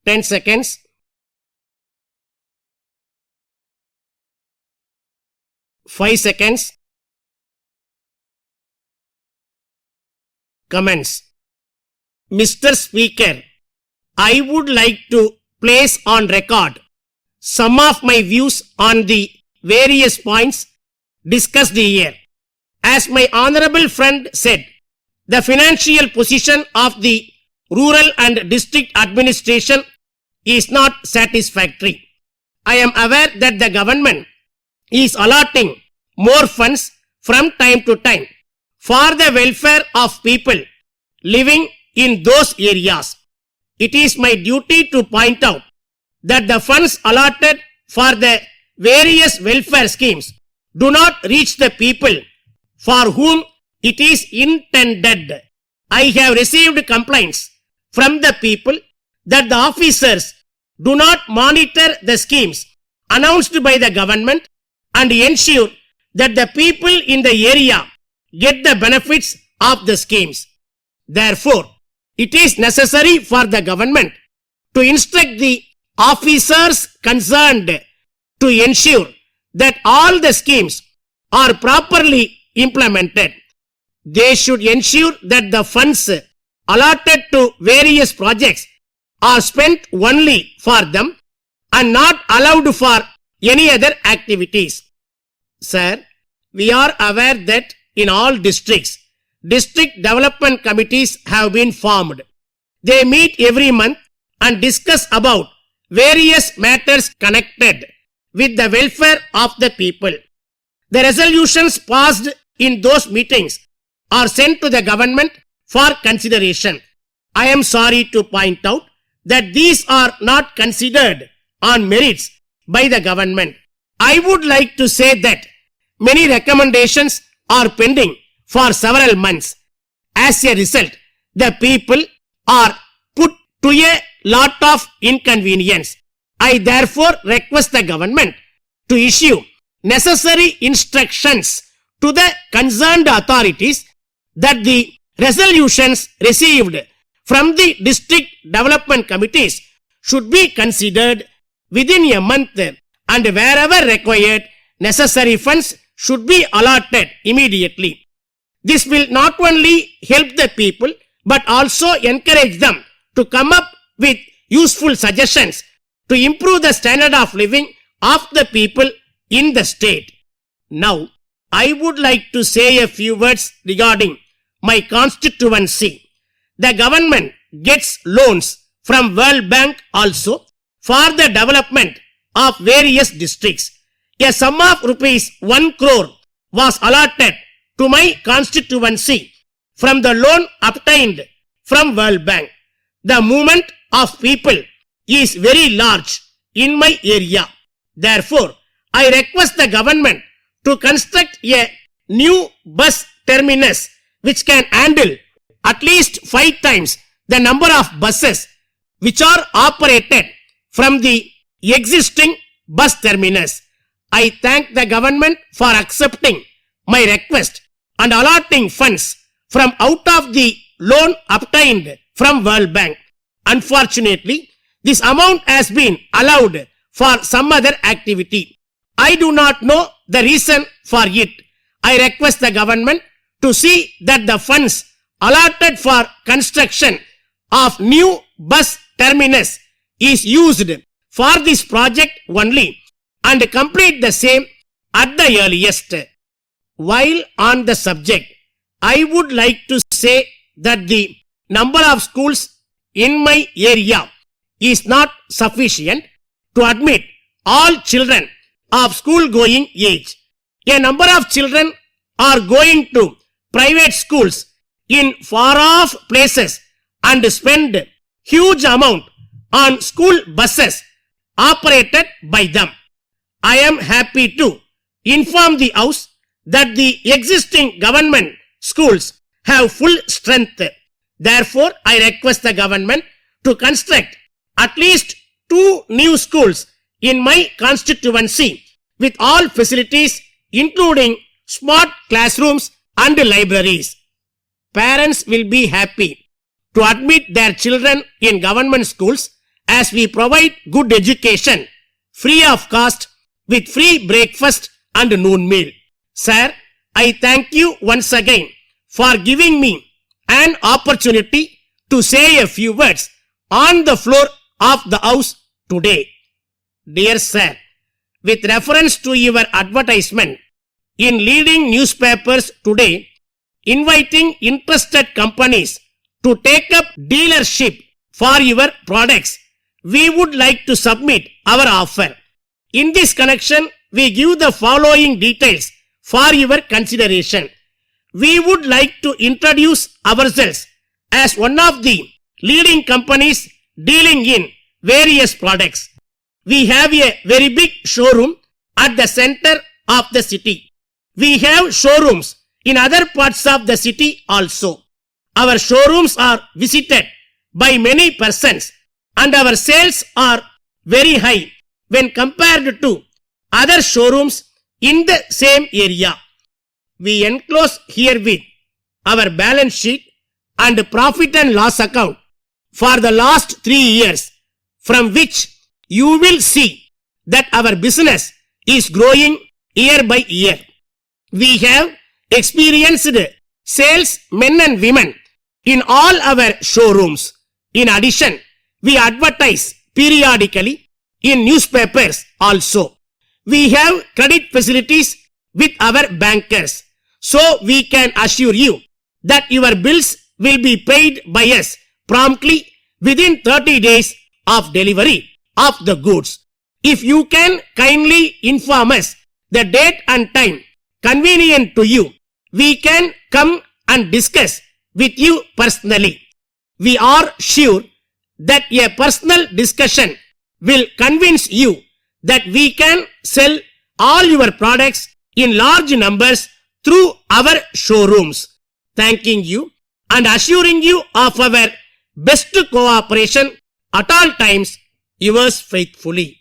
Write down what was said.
10 seconds. Five seconds. Comments. Mr. Speaker, I would like to place on record some of my views on the various points discussed here. As my honorable friend said, the financial position of the rural and district administration is not satisfactory. I am aware that the government is allotting more funds from time to time for the welfare of people living in those areas. It is my duty to point out that the funds allotted for the various welfare schemes do not reach the people for whom it is intended. I have received complaints from the people that the officers do not monitor the schemes announced by the government and ensure that the people in the area get the benefits of the schemes. Therefore, it is necessary for the government to instruct the officers concerned to ensure that all the schemes are properly implemented. They should ensure that the funds allotted to various projects are spent only for them and not allowed for any other activities. Sir, we are aware that in all districts, district development committees have been formed. They meet every month and discuss about various matters connected with the welfare of the people. The resolutions passed in those meetings are sent to the government for consideration. I am sorry to point out that these are not considered on merits by the government. I would like to say that many recommendations are pending for several months. As a result, the people are put to a lot of inconvenience. I therefore request the government to issue necessary instructions to the concerned authorities that the resolutions received from the district development committees should be considered within a month, and wherever required, necessary funds should be allotted immediately. This will not only help the people but also encourage them to come up with useful suggestions to improve the standard of living of the people in the state. Now, I would like to say a few words regarding my constituency. The government gets loans from World Bank also for the development of various districts. A sum of rupees 1 crore was allotted to my constituency from the loan obtained from World Bank. The movement of people is very large in my area. Therefore, I request the government to construct a new bus terminus which can handle at least 5 times the number of buses which are operated from the existing bus terminus. I thank the government for accepting my request and allotting funds from out of the loan obtained from World Bank. Unfortunately, this amount has been allowed for some other activity. I do not know the reason for it. I request the government to see that the funds allotted for construction of new bus terminus is used for this project only and complete the same at the earliest. While on the subject, I would like to say that the number of schools in my area is not sufficient to admit all children of school-going age. A number of children are going to private schools in far-off places and spend huge amount on school buses operated by them. I am happy to inform the House that the existing government schools have full strength. Therefore, I request the government to construct at least 2 new schools in my constituency with all facilities including smart classrooms and libraries. Parents will be happy to admit their children in government schools as we provide good education, free of cost, with free breakfast and noon meal. Sir, I thank you once again for giving me an opportunity to say a few words on the floor of the house today. Dear Sir, with reference to your advertisement in leading newspapers today, inviting interested companies to take up dealership for your products, we would like to submit our offer. In this connection, we give the following details for your consideration. We would like to introduce ourselves as one of the leading companies dealing in various products. We have a very big showroom at the center of the city. We have showrooms in other parts of the city also. Our showrooms are visited by many persons and our sales are very high when compared to other showrooms in the same area. We enclose herewith our balance sheet and profit and loss account for the last 3 years, from which you will see that our business is growing year by year. We have experienced sales men and women in all our showrooms. In addition, we advertise periodically in newspapers also. We have credit facilities with our bankers, so we can assure you that your bills will be paid by us promptly within 30 days of delivery of the goods. If you can kindly inform us the date and time convenient to you, we can come and discuss with you personally. We are sure that a personal discussion will convince you that we can sell all your products in large numbers through our showrooms. Thanking you and assuring you of our best cooperation at all times, yours faithfully.